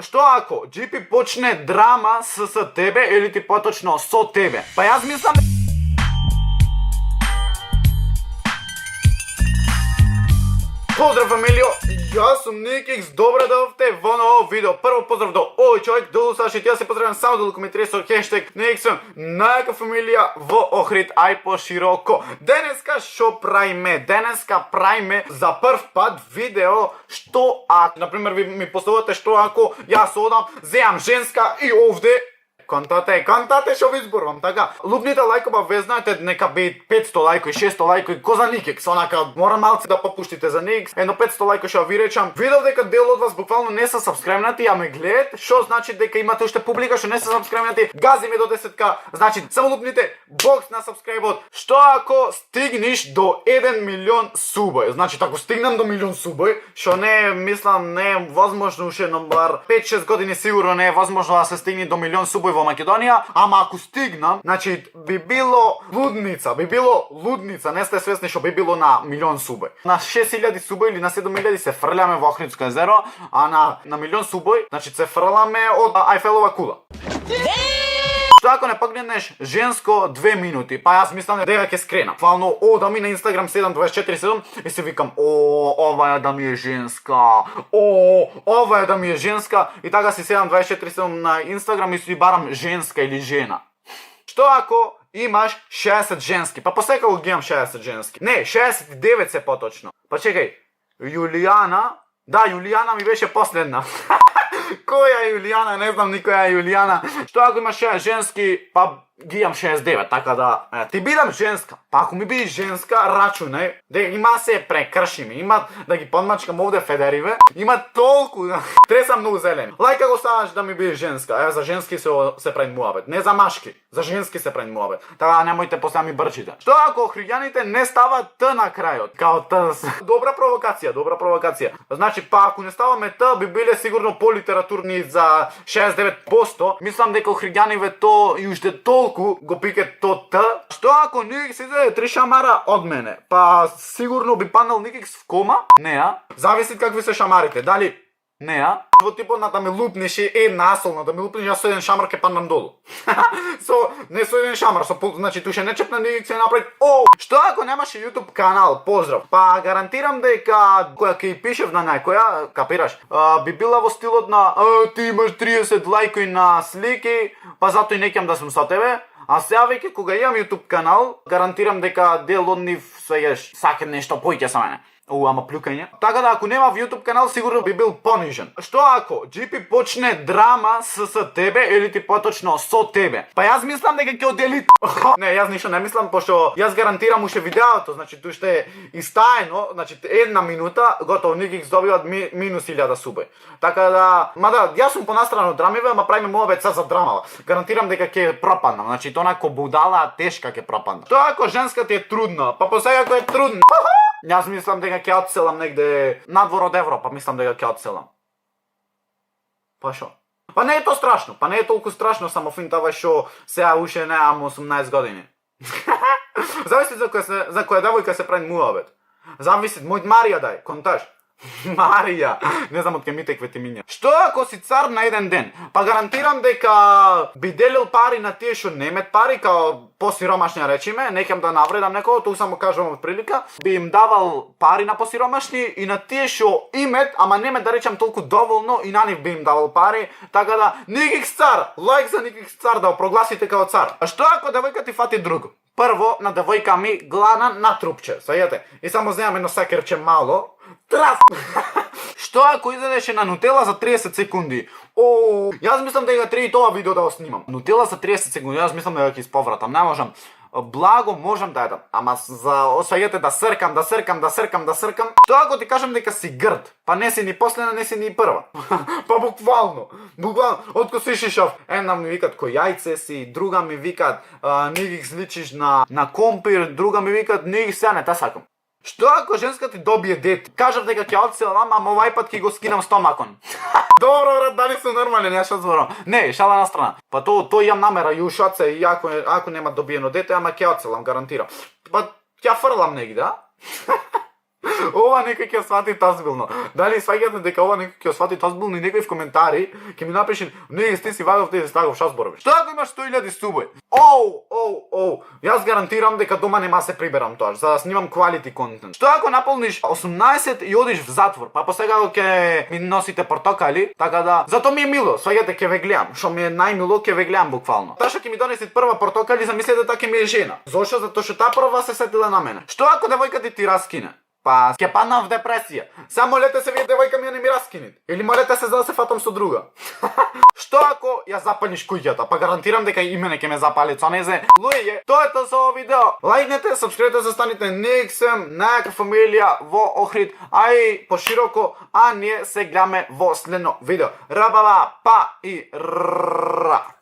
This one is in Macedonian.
Што ако GP почне драма с тебе или ти поточно со тебе? Па јас мислам Поздрав, фамилио! Јас сум Никикс, добре дојдовте во ново видео. Прво поздрав до овој човек, долу Саши, ја се поздравам само да коментирате со хештег Никиксом, најака фамилија во Охрид, ај пошироко. Денеска шо правиме? Денеска правиме за прв пат видео што ако, например, ви ми поставувате што ако јас одам, земам женска и овде контате што ви изборувам, така. Лупните лајкова, ве знаете, нека би 500 лајкови, 600 лајкови, ко за Никикс, онака, мора малци да попуштите за Никикс, едно 500 лајкови што ви речам. Видов дека дел од вас буквално не се сабскрайбнати, а ме гледат, што значи дека имате уште публика што не се сабскрайбнати, гази ме до 10к, значи, само лупните бокс на сабскрайбот. Што ако стигнеш до 1 милион субој, значи, ако стигнам до милион субој, што не, мислам, не е возможно уште, но бар 5-6 години сигурно не е возможно да се стигне до милион субој во Македонија, ама ако стигнам, значи би било лудница, не сте свесни што би било на милион субој. На 6000 субој или на 7000 се фрљаме во Охридско езеро, а на милион субој, значи се фрламе од Ајфелова кула. Што ако не погледнеш женско 2 минути, па јас мислам дека ќе скренам. Фално одам и на Инстаграм 724/7 и се викам, ова е да ми е женска, ова е да ми е женска, и така си 724/7 на Инстаграм и си барам женска или жена. Што ако имаш 60 женски? Па посекако ги имам 60 женски. Не, 69 се поточно. Па чекај, Јулијана ми беше последна. Која е Јулијана? Не знам никоја е Јулијана. Што ако имаш 6 женски, па ги имам 69, така да... Ти бидам женска, па ако ми бидеш женска, рачунај, дека има се прекршиме, има да ги подмачкам овде федериве, има толку, тресам многу зелени. Лајка го ставаш да ми бидеш женска, за женски се прави муабет, не за машки, за женски се прави муабет, така немојте после ми брчите. Што ако охриѓаните не стават Т на крајот, као Т? Добра провокација. Значи, па ако не ставаме Т, би биле сигурно по-литературни за 69%, мислам дека охриѓаниве то и уште толку го пике то Т. Што ако Никикс иде 3 шамара од мене? Па сигурно би паднал Никикс в кома? Неа. Зависи какви се шамарите, дали? Неа. Во типот на да ме лупнеш насолно, да ме лупнеш, јас со еден шамар ке паднам долу. Не со еден шамар, значи туше не чепна Никикс и направи Што ако немаше YouTube канал, поздрав, па гарантирам дека која ќе пишев на некоја, капираш, би била во стилот на ти имаш 30 лајкови на слики, па затоа и не ќам да сум со тебе. А сега веќе кога имам YouTube канал, гарантирам дека дел од нив саке нешто поиќе со мене. Ама плюкање. Така да ако нема во YouTube канал, сигурно би бил понижен. Што ако GP почне драма с тебе или ти поточно со тебе? Па јас мислам дека ќе одели. Не, јас ништо не мислам, пошто јас гарантирам уште видеото, значи ту ште истаено, значи 1 минута, готово Никикс добиват минус 1000 субој. Така да, мада јас сум понастран од драмиве, ама правиме муабет за драмава. Гарантирам дека ќе пропаднам, значи тоа нако будала тешка ќе пропаднам. Тоа ако женска ти е трудна, па посега ако е трудна. Јас мислам дека ќе одселам негде надвор од Европа, мислам дека ќе одселам. Па шо? Па не е то страшно, па не е толку страшно, само финтава шо сега уште неам 18 години. Зависи за која девојка се прави муабет. Зависи, мој Марија дај, конташ. Марија, не знам од ке ми текве ти минја. Што ако си цар на еден ден? Па гарантирам дека би делил пари на тие што немет пари, као посиромашни речиме, не ќам да навредам некого, тоа само кажувам од прилика. Би им давал пари на посиромашни и на тие што имет, ама немет да речам толку доволно, и на нив би им давал пари, така да Никикс цар, лајк за Никикс цар да го прогласите као цар. А што ако девојка ти фати друго? Прво, на девојка ми глана на трупче, сајате, и само земам едно сакерче мало, трас! Што ако изедеше на нутела за 30 секунди? Јас мислам дека треба и тоа видео да го снимам. Нутела за 30 секунди, јас мислам дека ќе исповратам, не можам. Благо можам да едам, ама за освајате да сркам. Тоа ако ти кажам дека си грд, па не си ни последна, не си ни прва. Па буквално, отко си шишав, една ми викат кој јајце си, друга ми викат Никикс личиш на компир, друга ми викат Никикс сега не та сакам. Што ако женска ти добие дете? Кажав дека ќе одселам, ама овај пат ќе го скинам стомакон. Добро, брат, дали сум нормален, ја што зборам? Не, шала на страна. Па тој имам намера и ушаце, и ако нема добиено дете, ама ќе одселам, гарантирам. Па ќе фрлам негде, а? Ова некој ќе свати тазбилно. Дали сваќате дека ова некој ќе свати тазбилно и некој в коментари ќе ми напише не ти си вадов, ти си стагов, шта зборуваш. Што ако имаш 100.000 субој? Јас гарантирам дека дома нема се приберам тоа, за да снимам quality content. Што ако наполниш 18 и одиш в затвор, па посега ќе ми носите портокали, така да зато ми е мило, сваѓате ќе ве гледам, што ми е најмило ќе ве гледам буквално. Таа што ќе ми донесет прва портокали, замислете таа ќе ми е жена. Зошто? Затоа што таа прва се сетила на мене. Што ако девојката ти раскине? Па, ќе паднам в депресија. Само молете се вие девојка ми не ми раскинете. Или молете се за да се фатам со друга. Што ако ја запалиш куќата? Па гарантирам дека и мене ќе ме запали цонезе. Луѓе, тоа е тоа за овој видео. Лајкнете, сапскрибете, застаните Никсем, најака фамилија во Охрид, а и пошироко, а ние се гледаме во следно видео. Рабава, па и ра.